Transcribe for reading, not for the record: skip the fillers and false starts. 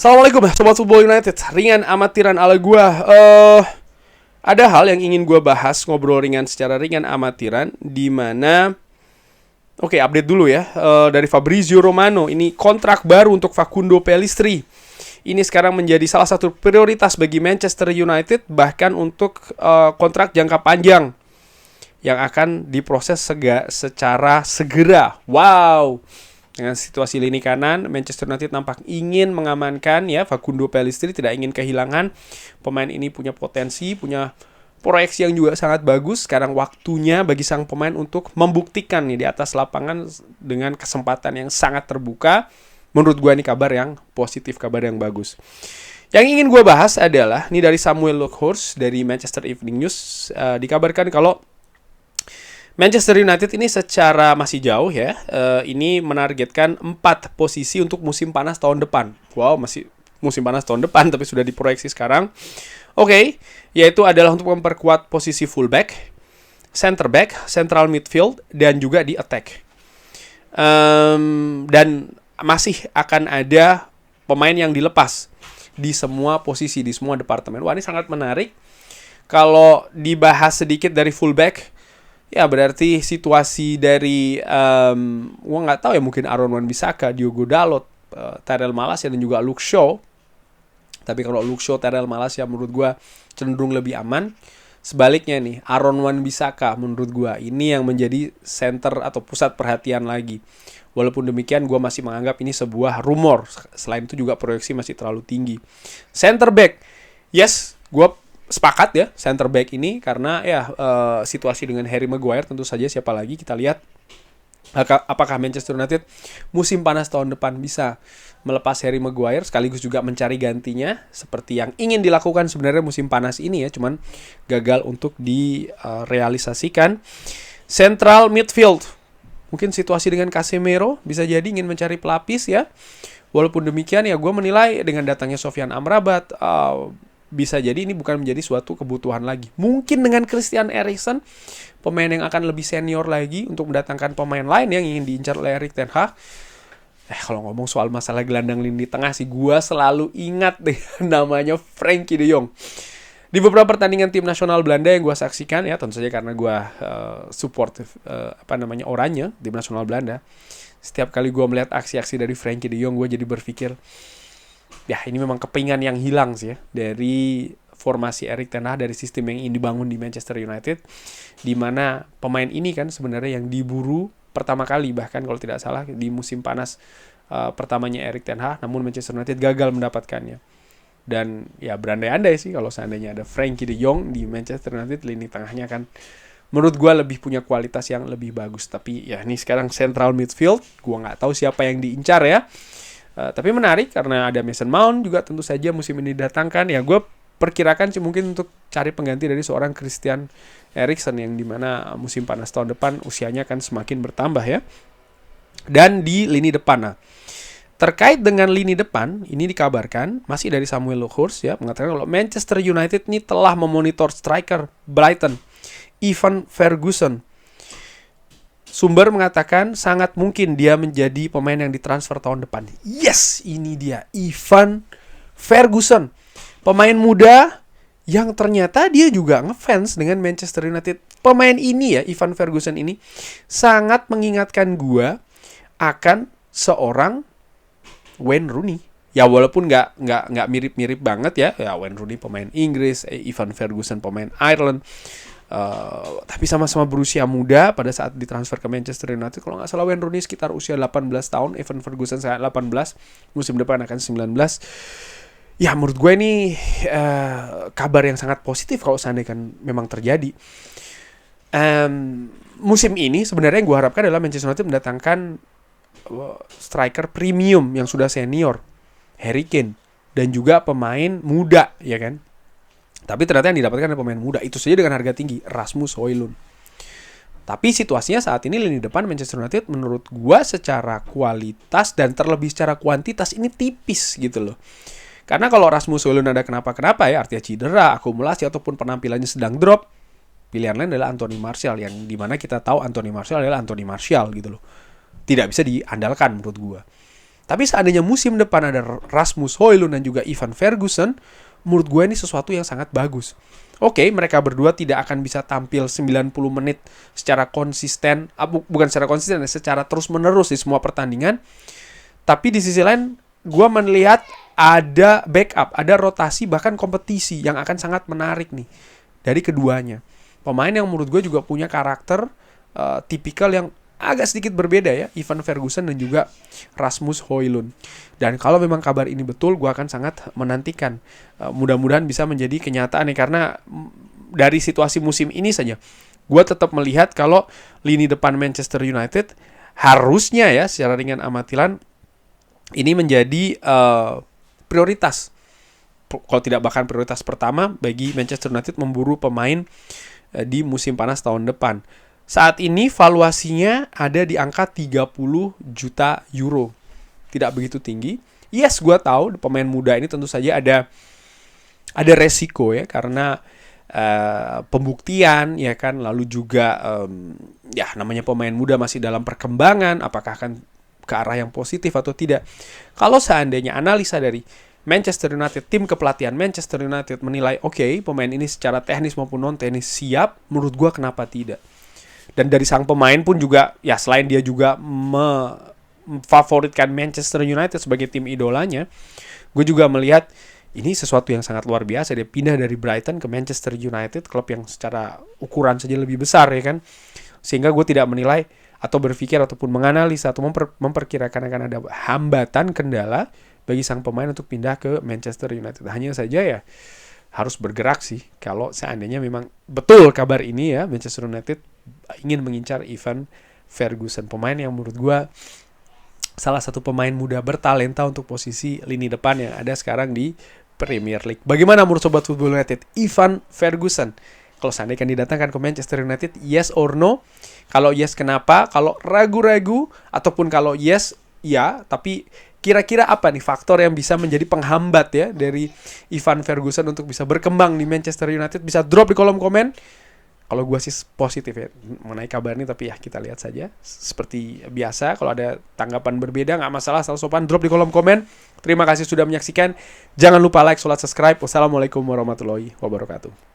Assalamualaikum Sobat Football United. Ringan amatiran ala gua. Ada hal yang ingin gua bahas, ngobrol ringan secara ringan amatiran, di mana oke, update dulu ya. Dari Fabrizio Romano, ini kontrak baru untuk Facundo Pellistri. Ini sekarang menjadi salah satu prioritas bagi Manchester United, bahkan untuk kontrak jangka panjang yang akan diproses secara segera. Wow. Dengan situasi lini kanan, Manchester United nampak ingin mengamankan ya Facundo Pellistri, tidak ingin kehilangan. Pemain ini punya potensi, punya proyeksi yang juga sangat bagus. Sekarang waktunya bagi sang pemain untuk membuktikan nih di atas lapangan dengan kesempatan yang sangat terbuka. Menurut gue ini kabar yang positif, kabar yang bagus. Yang ingin gue bahas adalah ini dari Samuel Luckhurst dari Manchester Evening News. Dikabarkan kalau Manchester United ini secara masih jauh ya, ini menargetkan 4 posisi untuk musim panas tahun depan. Wow, masih musim panas tahun depan tapi sudah diproyeksi sekarang. Oke, yaitu adalah untuk memperkuat posisi fullback, center back, central midfield, dan juga di attack. Dan masih akan ada pemain yang dilepas di semua posisi, di semua departemen. Wah, ini sangat menarik. Kalau dibahas sedikit dari fullback, ya berarti situasi dari gua nggak tahu ya, mungkin Aaron Wan-Bissaka, Diogo Dalot, Tyrell Malacia dan juga Luke Shaw. Tapi kalau Luke Shaw, Tyrell Malacia menurut gua cenderung lebih aman. Sebaliknya nih, Aaron Wan-Bissaka menurut gua ini yang menjadi center atau pusat perhatian lagi. Walaupun demikian gua masih menganggap ini sebuah rumor. Selain itu juga proyeksi masih terlalu tinggi. Center back, yes, gua sepakat ya center back ini karena ya situasi dengan Harry Maguire tentu saja, siapa lagi kita lihat apakah Manchester United musim panas tahun depan bisa melepas Harry Maguire sekaligus juga mencari gantinya seperti yang ingin dilakukan sebenarnya musim panas ini ya, cuman gagal untuk direalisasikan. Central midfield, mungkin situasi dengan Casemiro bisa jadi ingin mencari pelapis ya. Walaupun demikian ya gue menilai dengan datangnya Sofyan Amrabat bisa jadi ini bukan menjadi suatu kebutuhan lagi. Mungkin dengan Christian Eriksen, pemain yang akan lebih senior lagi untuk mendatangkan pemain lain yang ingin diincar oleh Erik ten Hag. Kalau ngomong soal masalah gelandang lini tengah sih, gue selalu ingat deh namanya Frenkie de Jong. Di beberapa pertandingan tim nasional Belanda yang gue saksikan ya, tentu saja karena gue support oranye tim nasional Belanda. Setiap kali gue melihat aksi-aksi dari Frenkie de Jong, gue jadi berpikir, ya ini memang kepingan yang hilang sih ya dari formasi Erik ten Hag, dari sistem yang ingin dibangun di Manchester United, di mana pemain ini kan sebenarnya yang diburu pertama kali, bahkan kalau tidak salah di musim panas pertamanya Erik ten Hag, namun Manchester United gagal mendapatkannya. Dan ya berandai-andai sih kalau seandainya ada Frenkie de Jong di Manchester United, lini tengahnya kan menurut gue lebih punya kualitas yang lebih bagus. Tapi ya ini sekarang central midfield, gue nggak tahu siapa yang diincar ya. Tapi menarik karena ada Mason Mount juga tentu saja musim ini didatangkan. Ya gue perkirakan sih mungkin untuk cari pengganti dari seorang Christian Eriksen yang dimana musim panas tahun depan usianya akan semakin bertambah ya. Dan di lini depan, nah terkait dengan lini depan ini dikabarkan masih dari Samuel Luckhurst ya, mengatakan kalau Manchester United ini telah memonitor striker Brighton Ivan Ferguson. Sumber mengatakan sangat mungkin dia menjadi pemain yang ditransfer tahun depan. Yes, ini dia Ivan Ferguson. Pemain muda yang ternyata dia juga ngefans dengan Manchester United. Pemain ini ya, Ivan Ferguson ini sangat mengingatkan gua akan seorang Wayne Rooney. Ya walaupun nggak mirip-mirip banget ya. Ya Wayne Rooney pemain Inggris, Ivan Ferguson pemain Ireland. Tapi sama-sama berusia muda pada saat ditransfer ke Manchester United. Kalau nggak salah Wayne Rooney sekitar usia 18 tahun, Evan Ferguson saat 18, musim depan akan 19. Ya menurut gue ini kabar yang sangat positif kalau seandainya kan memang terjadi. Musim ini sebenarnya yang gue harapkan adalah Manchester United mendatangkan striker premium yang sudah senior, Harry Kane, dan juga pemain muda ya kan. Tapi ternyata yang didapatkan adalah pemain muda. Itu saja dengan harga tinggi, Rasmus Højlund. Tapi situasinya saat ini lini depan Manchester United menurut gua secara kualitas dan terlebih secara kuantitas ini tipis gitu loh. Karena kalau Rasmus Højlund ada kenapa-kenapa ya, artinya cedera, akumulasi ataupun penampilannya sedang drop, pilihan lain adalah Anthony Martial, yang dimana kita tahu Anthony Martial adalah Anthony Martial gitu loh. Tidak bisa diandalkan menurut gua. Tapi seandainya musim depan ada Rasmus Højlund dan juga Ivan Ferguson, menurut gue ini sesuatu yang sangat bagus. Oke, mereka berdua tidak akan bisa tampil 90 menit secara konsisten, bukan secara konsisten, secara terus-menerus di semua pertandingan. Tapi di sisi lain, gue melihat ada backup, ada rotasi, bahkan kompetisi yang akan sangat menarik nih dari keduanya. Pemain yang menurut gue juga punya karakter tipikal yang agak sedikit berbeda ya, Ivan Ferguson dan juga Rasmus Højlund. Dan kalau memang kabar ini betul, gue akan sangat menantikan. Mudah-mudahan bisa menjadi kenyataan nih, karena dari situasi musim ini saja, gue tetap melihat kalau lini depan Manchester United harusnya ya, secara ringan amatilan, ini menjadi prioritas. Kalau tidak bahkan prioritas pertama bagi Manchester United memburu pemain di musim panas tahun depan. Saat ini valuasinya ada di angka 30 juta euro. Tidak begitu tinggi. Yes, gue tahu pemain muda ini tentu saja ada resiko ya, karena pembuktian ya kan, lalu juga ya namanya pemain muda masih dalam perkembangan, apakah akan ke arah yang positif atau tidak. Kalau seandainya analisa dari Manchester United, tim kepelatihan Manchester United menilai oke, pemain ini secara teknis maupun non teknis siap, menurut gue kenapa tidak. Dan dari sang pemain pun juga ya, selain dia juga memfavoritkan Manchester United sebagai tim idolanya, gue juga melihat ini sesuatu yang sangat luar biasa. Dia pindah dari Brighton ke Manchester United, klub yang secara ukuran saja lebih besar ya kan, sehingga gue tidak menilai atau berpikir ataupun menganalisa atau memperkirakan akan ada hambatan, kendala bagi sang pemain untuk pindah ke Manchester United. Hanya saja ya harus bergerak sih kalau seandainya memang betul kabar ini ya, Manchester United ingin mengincar Ivan Ferguson, pemain yang menurut gue salah satu pemain muda bertalenta untuk posisi lini depan yang ada sekarang di Premier League. Bagaimana menurut Sobat Football United, Ivan Ferguson? Kalau seandainya didatangkan ke Manchester United, yes or no? Kalau yes, kenapa? Kalau ragu-ragu, ataupun kalau yes, ya, tapi kira-kira apa nih faktor yang bisa menjadi penghambat ya dari Ivan Ferguson untuk bisa berkembang di Manchester United? Bisa drop di kolom komen. Kalau gue sih positif ya mengenai kabar ini, tapi ya kita lihat saja. Seperti biasa, kalau ada tanggapan berbeda nggak masalah, asal sopan drop di kolom komen. Terima kasih sudah menyaksikan. Jangan lupa like, subscribe. Wassalamualaikum warahmatullahi wabarakatuh.